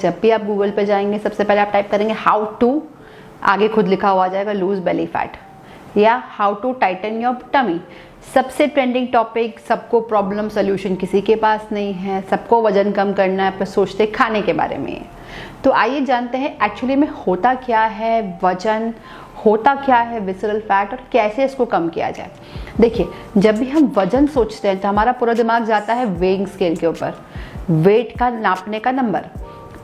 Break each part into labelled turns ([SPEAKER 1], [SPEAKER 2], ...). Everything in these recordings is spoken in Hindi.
[SPEAKER 1] जब भी आप गूगल पे जाएंगे सबसे पहले आप टाइप करेंगे हाउ टू, आगे खुद लिखा हुआ आ जाएगा लूज बेली फैट, या how to tighten your tummy. सबसे ट्रेंडिंग टॉपिक, सबको प्रॉब्लम सोल्यूशन किसी के पास नहीं है, सबको वजन कम करना है पर सोचते खाने के बारे में। तो आइए जानते हैं एक्चुअली में होता क्या है वजन, होता क्या है विसरल फैट और कैसे इसको कम किया जाए। देखिए, जब भी हम वजन सोचते हैं तो हमारा पूरा दिमाग जाता है वेइंग स्केल के ऊपर, वेट का नापने का नंबर।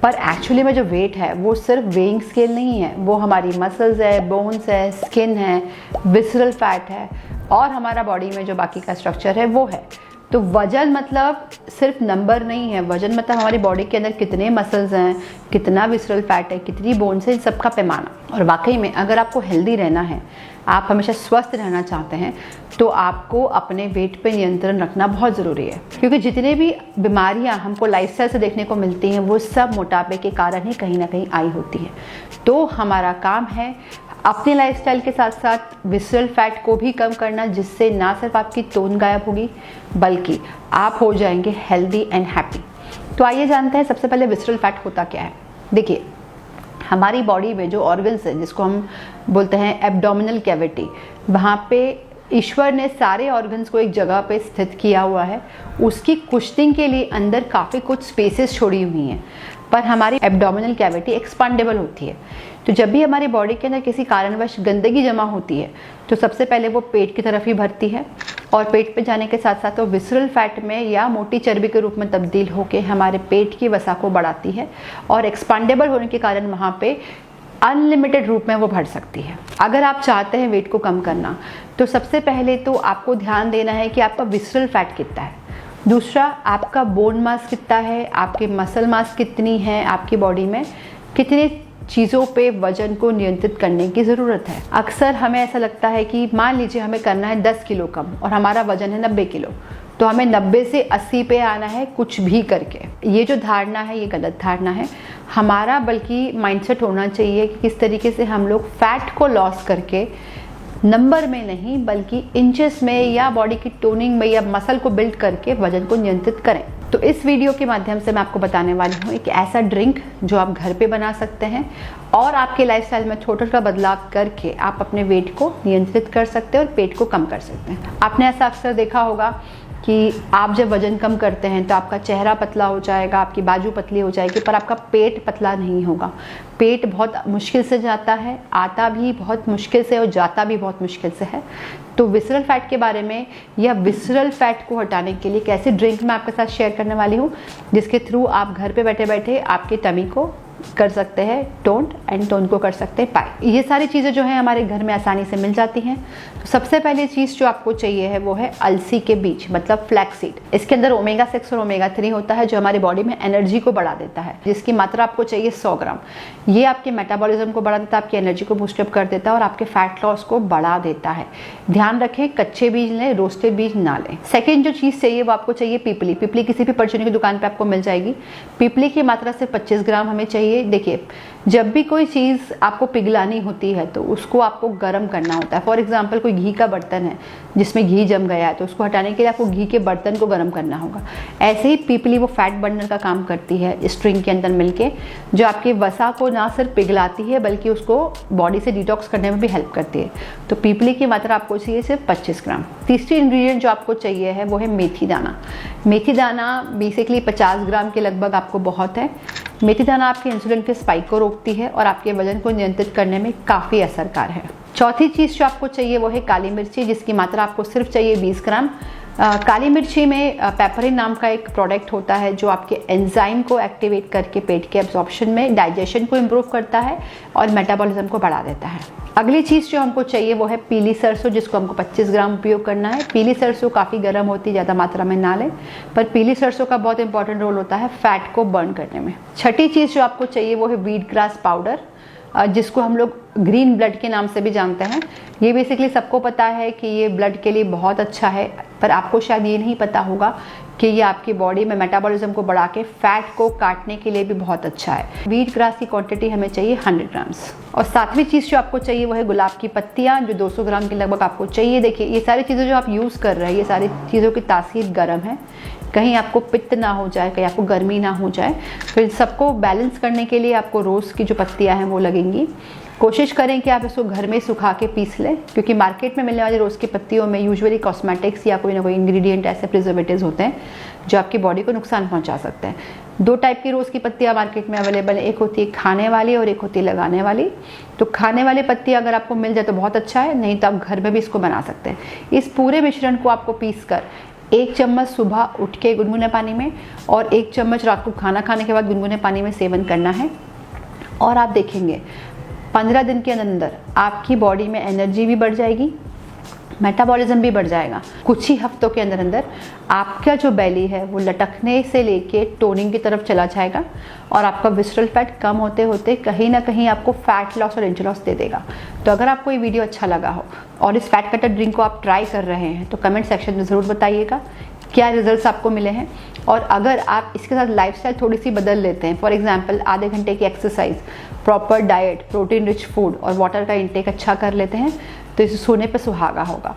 [SPEAKER 1] पर एक्चुअली में जो वेट है वो सिर्फ वेइंग स्केल नहीं है, वो हमारी मसल्स है, बोन्स है, स्किन है, विसरल फैट है और हमारा बॉडी में जो बाकी का स्ट्रक्चर है वो है। तो वजन मतलब सिर्फ नंबर नहीं है, वजन मतलब हमारी बॉडी के अंदर कितने मसल्स हैं, कितना विसरल फैट है, कितनी बोन्स है, इन सबका पैमाना। और वाकई में अगर आपको हेल्दी रहना है, आप हमेशा स्वस्थ रहना चाहते हैं, तो आपको अपने वेट पे नियंत्रण रखना बहुत ज़रूरी है। क्योंकि जितने भी बीमारियां हमको लाइफस्टाइल से देखने को मिलती हैं वो सब मोटापे के कारण ही कहीं ना कहीं आई होती है। तो हमारा काम है अपने लाइफस्टाइल के साथ साथ विसरल फैट को भी कम करना, जिससे ना सिर्फ आपकी टोन गायब होगी बल्कि आप हो जाएंगे हेल्दी एंड हैप्पी। तो आइए जानते हैं सबसे पहले विसरल फैट होता क्या है। देखिए, हमारी बॉडी में जो ऑर्गन्स है जिसको हम बोलते हैं एब्डोमिनल कैविटी, वहाँ पे ईश्वर ने सारे ऑर्गन्स को एक जगह पे स्थित किया हुआ है। उसकी कुशनिंग के लिए अंदर काफ़ी कुछ स्पेसेस छोड़ी हुई हैं, पर हमारी एब्डोमिनल कैविटी एक्सपांडेबल होती है। तो जब भी हमारी बॉडी के अंदर किसी कारणवश गंदगी जमा होती है तो सबसे पहले वो पेट की तरफ ही भरती है और पेट पे जाने के साथ साथ वो विसरल फैट में या मोटी चर्बी के रूप में तब्दील होकर हमारे पेट की वसा को बढ़ाती है और एक्सपांडेबल होने के कारण वहाँ पे अनलिमिटेड रूप में वो बढ़ सकती है। अगर आप चाहते हैं वेट को कम करना तो सबसे पहले तो आपको ध्यान देना है कि आपका विसरल फैट कितना है, दूसरा आपका बोन मास कितना है, आपके मसल मास कितनी है, आपकी बॉडी में कितने चीज़ों पे वजन को नियंत्रित करने की ज़रूरत है। अक्सर हमें ऐसा लगता है कि मान लीजिए हमें करना है 10 किलो कम और हमारा वजन है 90 किलो, तो हमें 90 से 80 पे आना है कुछ भी करके। ये जो धारणा है ये गलत धारणा है। हमारा बल्कि माइंडसेट होना चाहिए कि किस तरीके से हम लोग फैट को लॉस करके नंबर में नहीं बल्कि इंचेस में या बॉडी की टोनिंग में या मसल को बिल्ड करके वजन को नियंत्रित करें। तो इस वीडियो के माध्यम से मैं आपको बताने वाली हूँ एक ऐसा ड्रिंक जो आप घर पे बना सकते हैं और आपके लाइफस्टाइल में छोटा छोटा बदलाव करके आप अपने वेट को नियंत्रित कर सकते हैं और पेट को कम कर सकते हैं। आपने ऐसा अक्सर देखा होगा कि आप जब वजन कम करते हैं तो आपका चेहरा पतला हो जाएगा, आपकी बाजू पतली हो जाएगी, पर आपका पेट पतला नहीं होगा। पेट बहुत मुश्किल से जाता है, आता भी बहुत मुश्किल से और जाता भी बहुत मुश्किल से है। तो विसरल फैट के बारे में या विसरल फैट को हटाने के लिए कैसे ड्रिंक मैं आपके साथ शेयर करने वाली हूँ, जिसके थ्रू आप घर पे बैठे बैठे आपके टमी को कर सकते हैं टोन एंड टोन को कर सकते हैं पाई। ये सारी चीज़ें जो है हमारे घर में आसानी से मिल जाती हैं। तो सबसे पहली चीज़ जो आपको चाहिए है वो है अलसी के बीज, मतलब फ्लैक्स सीड। इसके अंदर ओमेगा 6 और ओमेगा 3 होता है जो हमारी बॉडी में एनर्जी को बढ़ा देता है, जिसकी मात्रा आपको चाहिए 100 ग्राम। ये आपके मेटाबॉलिज्म को बढ़ा देता है, आपकी एनर्जी को बूस्टअप कर देता है और आपके फैट लॉस को बढ़ा देता है। ध्यान रखें, कच्चे बीज लें, रोस्टेड बीज ना लें। सेकेंड जो चीज़ चाहिए वो आपको चाहिए पीपली। पीपली किसी भी परचूनी की दुकान पर आपको मिल जाएगी। पीपली की मात्रा से 25 ग्राम हमें चाहिए। देखिए, जब भी कोई चीज़ आपको पिघलानी होती है तो उसको आपको गर्म करना होता है। फॉर एग्जांपल कोई घी का बर्तन है जिसमें घी जम गया है तो उसको हटाने के लिए आपको घी के बर्तन को गर्म करना होगा। ऐसे ही पीपली वो फैट बर्नर का काम करती है इस ड्रिंक के अंदर मिलके, जो आपकी वसा को ना सिर्फ पिघलाती है बल्कि उसको बॉडी से डिटॉक्स करने में भी हेल्प करती है। तो पीपली की मात्रा आपको चाहिए सिर्फ 25 ग्राम। तीसरी इंग्रेडिएंट जो आपको चाहिए है वो है मेथी दाना। मेथी दाना बेसिकली 50 ग्राम के लगभग आपको बहुत है। मेथी दाना आपके इंसुलिन के स्पाइक को रोकती है और आपके वजन को नियंत्रित करने में काफ़ी असरकार है। चौथी चीज़ जो आपको चाहिए वो है काली मिर्ची, जिसकी मात्रा आपको सिर्फ चाहिए 20 ग्राम। काली मिर्ची में पेपरिन नाम का एक प्रोडक्ट होता है जो आपके एंजाइम को एक्टिवेट करके पेट के एब्जॉर्प्शन में डाइजेशन को इम्प्रूव करता है और मेटाबॉलिज्म को बढ़ा देता है। अगली चीज़ जो हमको चाहिए वो है पीली सरसों, जिसको हमको 25 ग्राम उपयोग करना है। पीली सरसों काफ़ी गर्म होती है, ज़्यादा मात्रा में ना लें, पर पीली सरसों का बहुत इंपॉर्टेंट रोल होता है फैट को बर्न करने में। छठी चीज़ जो आपको चाहिए वो है व्हीट ग्रास पाउडर, जिसको हम लोग ग्रीन ब्लड के नाम से भी जानते हैं। ये बेसिकली सबको पता है कि ये ब्लड के लिए बहुत अच्छा है, पर पर आपको शायद ये नहीं पता होगा कि ये आपकी बॉडी में मेटाबॉलिज्म को बढ़ा के फैट को काटने के लिए भी बहुत अच्छा है। व्हीट ग्रास की क्वांटिटी हमें चाहिए 100 ग्राम्स। और सातवीं चीज़ जो आपको चाहिए वो है गुलाब की पत्तियाँ, जो 200 ग्राम के लगभग आपको चाहिए। देखिए ये सारी चीज़ें जो आप यूज़ कर रहे हैं, ये सारी चीज़ों की तासीर गर्म है, कहीं आपको पित्त ना हो जाए, कहीं आपको गर्मी ना हो जाए। फिर सबको बैलेंस करने के लिए आपको रोज़ की जो पत्तियाँ हैं वो लगेंगी। कोशिश करें कि आप इसको घर में सुखा के पीस लें, क्योंकि मार्केट में मिलने वाली रोज़ की पत्तियों में यूजुअली कॉस्मेटिक्स या कोई ना कोई इंग्रेडिएंट ऐसे प्रिजर्वेटिव्स होते हैं जो आपकी बॉडी को नुकसान पहुंचा सकते हैं। 2 टाइप की रोज़ की पत्तियाँ मार्केट में अवेलेबल है, एक होती है खाने वाली और एक होती है लगाने वाली। तो खाने वाली पत्तियाँ अगर आपको मिल जाए तो बहुत अच्छा है, नहीं तो आप घर में भी इसको बना सकते हैं। इस पूरे मिश्रण को आपको पीस कर 1 चम्मच सुबह उठ के गुनगुने पानी में और 1 चम्मच रात को खाना खाने के बाद गुनगुने पानी में सेवन करना है। और आप देखेंगे 15 दिन के अंदर आपकी बॉडी में एनर्जी भी बढ़ जाएगी, मेटाबॉलिज्म भी बढ़ जाएगा। कुछ ही हफ्तों के अंदर अंदर आपका जो बेली है वो लटकने से लेके टोनिंग की तरफ चला जाएगा और आपका विसरल फैट कम होते होते कहीं ना कहीं आपको फैट लॉस और इंच लॉस दे देगा। तो अगर आपको ये वीडियो अच्छा लगा हो और इस फैट कटर ड्रिंक को आप ट्राई कर रहे हैं तो कमेंट सेक्शन में ज़रूर बताइएगा क्या रिजल्ट्स आपको मिले हैं। और अगर आप इसके साथ लाइफस्टाइल थोड़ी सी बदल लेते हैं, फॉर एग्जांपल आधे घंटे की exercise, proper diet, protein rich food और वाटर का इंटेक अच्छा कर लेते हैं, तो इसे सोने पे सुहागा होगा।